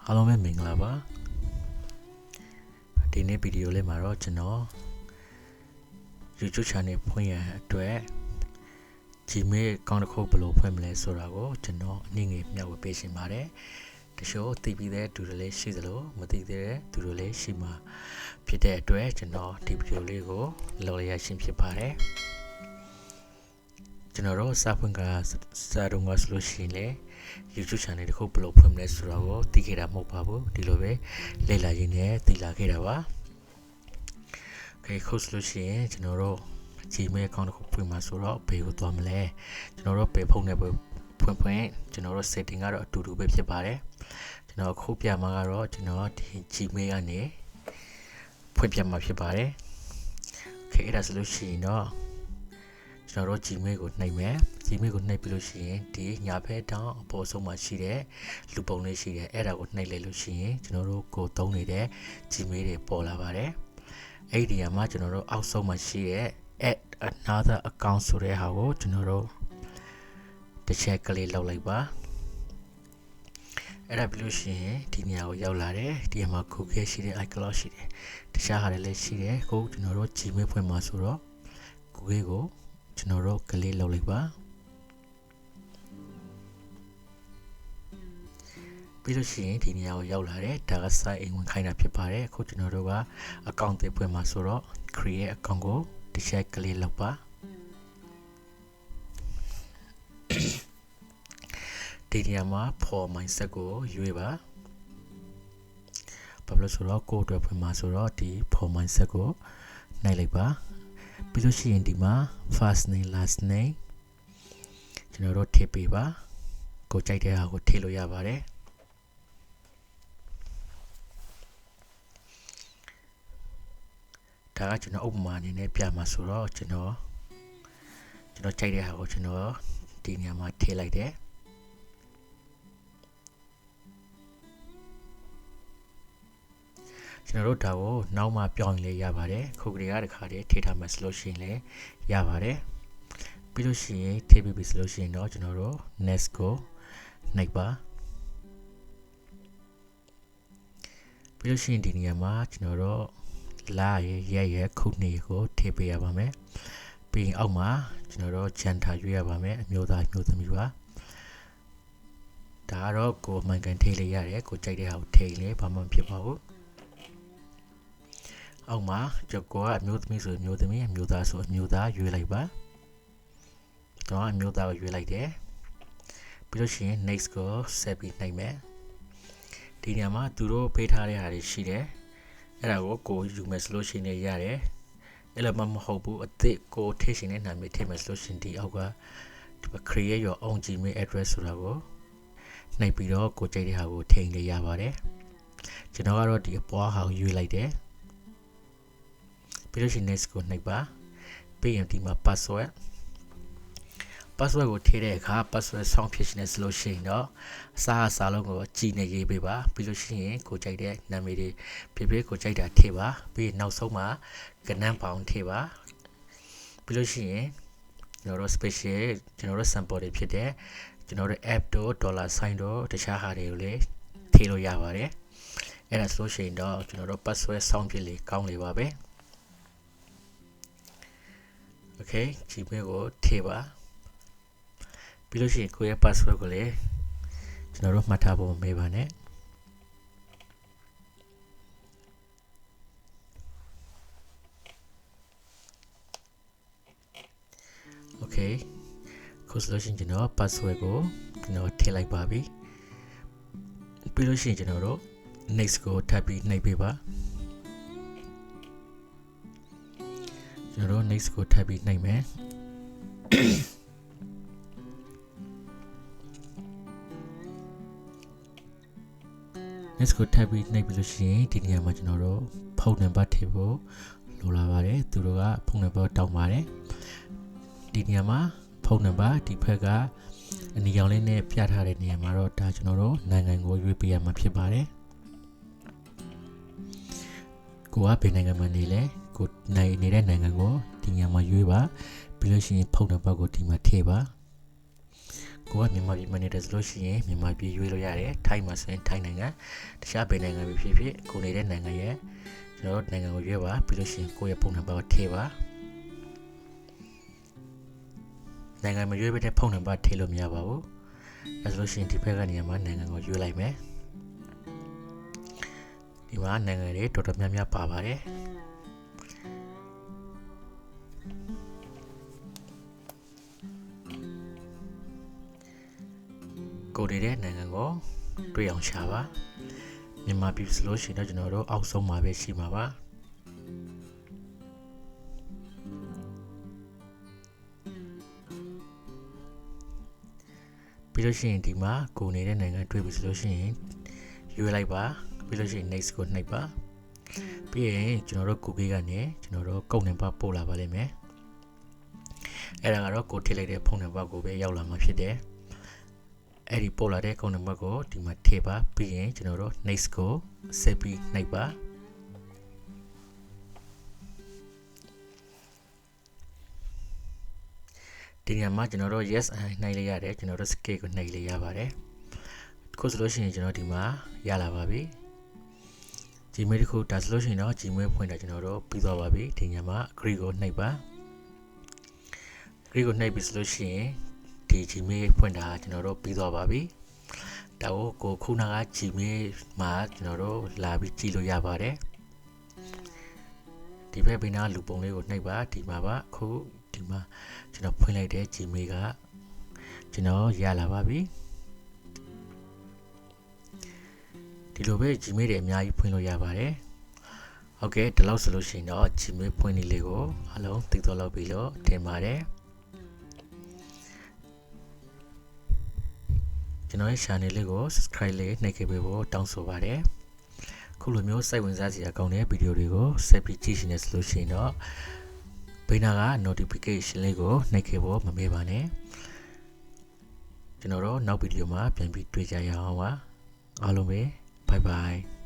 အားလုံးပဲမင်္ဂလာပါဒီနေ့ဗီဒီယိုလေးမှာတော့ကျွန်တော် YouTube channel ဖွင့်ရအတွက် Gmail account တစ်ခုဘယ်လိုဖွင့်မလဲဆိုတာကိုကျွန်တော်အနည်းငယ်မျှဝေပေးရှင်ပါတယ်တချို့သိပြီးတဲ့သူတွေလည်းရှိသလိုမသိသေးတဲ့သူတွေလည်းရှိမှာဖြစ်တဲ့အတွက်ကျွန်တော်ဒီဗီဒီယိုလေးကိုလုပ်ရရှင်းဖြစ်ပါတယ်ကျွန်တော်တို့စာဖွင့်ကစာတုံးကဆိုလို့ရှိရင်လေ YouTube channel တစ်ခုဘယ်လိုဖွင့်မလဲဆိုတာကိုသိခဲ့တာမဟုတ်ပါဘူးဒီလိုပဲလေ့လာရင်းနဲ့သိလာခဲ့တာပါ Okay ခုဆိုလို့ရှိရင်ကျွန်တော်တို့ Gmail account တစ်ခုဖွင့်မှာဆိုတော့ဘယ်ကိုသွားမလဲကျွန်တော်တို့ဘယ်ဖုန်းနဲ့ဖွင့်ကျွန်တော်တို့ setting ကတော့အတူတူပဲဖြစ်ပါတယ်ကျွန်တော်အခုပြမှာကတော့ကျွန်တော်ဒီ Gmail ကနေဖွင့်ပြမှာဖြစ်ပါတယ် Okay အဲ့ဒါဆိုလို့ရှိရင်တော့ကျွန်တော်တို့ Gmail ကိုနှိပ်မယ် Gmail ကိုနှိပ်ပြီးလို့ရှိရင်ဒီညာဘက်တောင်အပေါ်ဆုံးမှာရှိတဲ့လူပုံလေးရှိတယ်အဲ့ဒါကိုနှိပ်လိုက်လို့ရှိရင်ကျွန်တော်တို့ကိုသုံးနေတဲ့ Gmail တွေပေါ်လာပါတယ်အဲ့ဒီနေရာမှာကျွန်တော်တို့အောက်ဆုံးမှာရှိတဲ့ add another account ဆိုတဲ့ဟာကိုကျွန်တော်တို့တစ်ချက်ကလေးလောက်လိုက်ပါအဲ့ဒါပြီးလို့ရှိရင်ဒီနေရာကိုရောက်လာတယ်ဒီမှာ Google ရှိတယ် iCloud ရှိတယ်တခြားဟာတွေလည်းရှိတယ်အခုကျွန်တော်တို့ Gmail ဖွင့်မှာဆိုတော့ Google ကိုကျွန်တော်တို့ကလေးလောက်လိုက်ပါပြီးလို့ရှိရင်ဒီနေရာကိုရောက်လာတယ်ဒါက site အိမ်ဝင်ခိုင်းတာဖြစ်ပါတယ်အခုကျွန်တော်တို့က account တွေဖွင့်မှာဆိုတော့ create account ကိုတစ်ချက်ကလေးလောက်ပါဒီနေရာမှာ for mindset ကိုရွေးပါဘာလို့ဆိုတော့ကိုယ့်အတွက်ဖွင့်မှာဆိုတော့ဒီ for mindset ကိုနှိုက်လိုက်ပါပြီးလို့ရှိရင်ဒီမှာ first name last name ကျွန်တော်တို့ထည့်ပေးပါကိုကြိုက်တဲ့ဟာကိုထည့်လို့ရပါတယ်ဒါကကျွန်တော်ဥပမာအနေနဲ့ပြမှာဆိုတော့ကျွန်တော်ကြိုက်တဲ့ဟာကိုကျွန်တော်ဒီနေရာမှာထည့်လိုက်တယ်ကျွန်တော်တို့ဒါကိုနောက်မှပြောင်းရင်လည်းရပါတယ်ခုကလေးကတခါတည်းထည့်ထားမှဆိုလို့ရှိရင်လည်းရပါတယ်ပြီးလို့ရှိရင်ထည့်ပြီးပြီဆိုလို့ရှိရင်တော့ကျွန်တော်တို့ next ကိုနှိပ်ပါပြီးလို့ရှိရင်ဒီနေရာမှာကျွန်တော်တို့လာရဲ့ခုနှစ်ကိုထည့်ပေးရပါမယ်ပြီးရင်အောက်မှာကျွန်တော်တို့ gender ရွေးရပါမယ်အမျိုးသားမျိုးသမီးပါဒါကတော့ကိုမှန်ကန်ထည့်လိုက်ရတယ်ကိုကြိုက်တဲ့ဟာကိုထည့်ရင်ဘာမှမဖြစ်ပါဘူးအောက်မှာကျွန်တော်ကအမျိုးသမီးဆိုအမျိုးသမီးအမျိုးသားဆိုအမျိုးသားရွေးလိုက်ပါတော့အမျိုးသားကိုရွေးလိုက်တယ်ပြီးလို့ရှိရင် next ကိုဆက်ပြီးနှိပ်မယ်ဒီနေရာမှာသူတို့ပေးထားတဲ့ဟာတွေရှိတယ်အဲ့ဒါကိုယူမယ်ဆိုလို့ရှိရင်ရတယ်အဲ့လိုမှမဟုတ်ဘူးအသစ်ကိုထည့်ရှင်တဲ့နာမည်ထည့်မယ်ဆိုလို့ရှိရင်ဒီအောက်ကဒီ create your own Gmail address ဆိုတာကိုနှိပ်ပြီးတော့ကိုကြိုက်တဲ့ဟာကိုထည့်ရင်လည်းရပါတယ်ကျွန်တော်ကတော့ဒီအပွားဟာကိုယူလိုက်တယ်ပြီးလို့ရှိရင် next ကိုနှိပ်ပါပြီးရင်ဒီမှာ password ကိုထည့်တဲ့အခါ password ဆောင်းဖြစ်နေဆိုလို့ရှိရင်တော့အစားလုံးကိုကြည်နေရေးပေးပါပြီးလို့ရှိရင်ကိုကြိုက်တဲ့နာမည်တွေဖြစ်ကိုကြိုက်တာထည့်ပါပြီးနောက်ဆုံးမှာကဏ္ဍပေါင်းထည့်ပါပြီးလို့ရှိရင်ကျွန်တော်တို့ special ကျွန်တော်တို့ sample တွေဖြစ်တဲ့ကျွန်တော်တို့ app တို့ dollar sign တို့တခြားဟာတွေကိုလည်းထည့်လို့ရပါတယ်အဲ့ဒါဆိုလို့ရှိရင်တော့ကျွန်တော်တို့ password ဆောင်းဖြစ်လေကောင်းလေပါပဲ Okay Gmail ကိုထည့်ပါပြီးလို့ရှိရင်ကိုယ့်ရဲ့ password ကိုလည်းကျွန်တော်တို့မှတ်ထားဖို့မေးပါနဲ့ Okay ခုဆိုလို့ရှိရင်ကျွန်တော် password ကိုကျွန်တော်ထည့်လိုက်ပါပြီပြီးလို့ရှိရင်ကျွန်တော်တို့ next ကိုထပ်ပြီးနှိပ်ပေးပါကျွန်တော်တို့ next ကိုထပ်ပြီးနှိပ်မယ်next ကိုထပ်ပြီးနှိပ်ပြီးလို့ရှိရင်ဒီနေရာမှာကျွန်တော်တို့ဖုန်းနံပါတ်ထည့်ဖို့လိုလာပါတယ်သူတို့ကဖုန်းနံပါတ်တောင်းပါတယ်ဒီနေရာမှာဖုန်းနံပါတ်ဒီဘက်ကအနီရောင်လေးနဲ့ပြထားတဲ့နေရာမှာတော့ဒါကျွန်တော်တို့နိုင်ငံကိုရွေးပေးရမှာဖြစ်ပါတယ်ကိုကဘယ်နိုင်ငံမှာနေလဲကိုနေတဲ့နိုင်ငံကိုဒီနေရာမှာရွေးပါပြီးလို့ရှိရင်ဖုန်းနံပါတ်ကိုဒီမှာထည့်ပါ ကိုကမြန်မာပြည်မှာနေတယ်ဆိုလို့ရှိရင်မြန်မာပြည်ရွေးလို့ရတယ်ထိုင်းမှာဆိုရင်ထိုင်းနိုင်ငံတခြားဘယ်နိုင်ငံပဲဖြစ်ဖြစ်ကိုနေတဲ့နိုင်ငံရဲ့ကျွန်တော်တို့နိုင်ငံကိုရွေးပါပြီးလို့ရှိရင်ကိုယ့်ရဲ့ဖုန်းနံပါတ်ကိုထည့်ပါနိုင်ငံမရွေးဘဲတဲ့ဖုန်းနံပါတ်ထည့်လို့မရပါဘူးအဲဆိုလို့ရှိရင်ဒီဘက်ကနေမှာနိုင်ငံကိုရွေးလိုက်မယ်ဒီမှာနိုင်ငံတွေတော်တော်များများပါပါတယ်ကိုနေတဲ့နိုင်ငံကိုတွေ့အောင်ရှာပါမြန်မာပြည်ဆိုလို့ရှိရင်တော့ကျွန်တော်တို့အောက်ဆုံးမှာပဲရှိမှာပါပြီးလို့ရှိရင်ဒီမှာကိုနေတဲ့နိုင်ငံတွေ့ပြီဆိုလို့ရှိရင်ရွေးလိုက်ပါပြီးလို့ရှိရင် next ကိုနှိပ်ပါပြီးရင်ကျွန်တော်တို့ Google ကနေကျွန်တော်တို့ကုတ်နံပါတ်ပို့လာပါလိမ့်မယ်အဲ့ဒါကတော့ကိုထည့်လိုက်တဲ့ဖုန်းနံပါတ်ကိုပဲရောက်လာမှာဖြစ်တယ်အဲ့ဒီပို့လာတဲ့ကုတ်နံပါတ်ကိုဒီမှာထည့်ပါပြီးရင်ကျွန်တော်တို့ next ကိုဆက်ပြီးနှိပ်ပါဒီနေရာမှာကျွန်တော်တို့ yes နှိုက်လိုက်ရတယ်ကျွန်တော်တို့ scale ကိုနှိုက်လိုက်ရပါတယ်ခုဆိုလို့ရှိရင်ကျွန်တော်ဒီမှာရလာပါပြီ Gmail တခုဒါဆိုလို့ရှိရင်တော့ Gmail ဖွင့်တာကျွန်တော်တို့ပြီးသွားပါပြီဒီညမှာ agree ကိုနှိပ်ပါ agree ကိုနှိပ်ပြီဆိုလို့ရှိရင်ဒီ Gmail ဖွင့်တာကျွန်တော်တို့ပြီးသွားပါပြီဒါကိုခုနက Gmail မှာကျွန်တော်တို့လာပြီးကြည့်လို့ရပါတယ်ဒီဘက်ဘေးနားလူပုံလေးကိုနှိပ်ပါဒီမှာပါခုဒီမှာကျွန်တော်ဖွင့်လိုက်တဲ့ Gmail ကကျွန်တော်ရလာပါပြီဒီလိုပဲ Gmail တွေအများကြီးဖွင့်လို့ရပါတယ်ဟုတ်ကဲ့ဒီလောက်ဆိုလို့ရှိရင်တော့ Gmail ဖွင့်နေလေးကိုအလုံးသိသွားလောက်ပြီလို့ထင်ပါတယ်ကျွန်တော်ရဲ့ channel လေးကို subscribe လေးနှိပ်ခဲ့ပေးဖို့တောင်းဆိုပါတယ်ခုလိုမျိုးစိတ်ဝင်စားစရာကောင်းတဲ့ဗီဒီယိုတွေကိုဆက်ပြီးကြည့်ရှင်နေဆိုလို့ရှိရင်တော့ဘေးနာက notification လေးကိုနှိပ်ခဲ့ဖို့မမေ့ပါနဲ့ကျွန်တော်တို့နောက်ဗီဒီယိုမှာပြန်ပြီးတွေ့ကြရအောင်ပါအားလုံးပဲ bye bye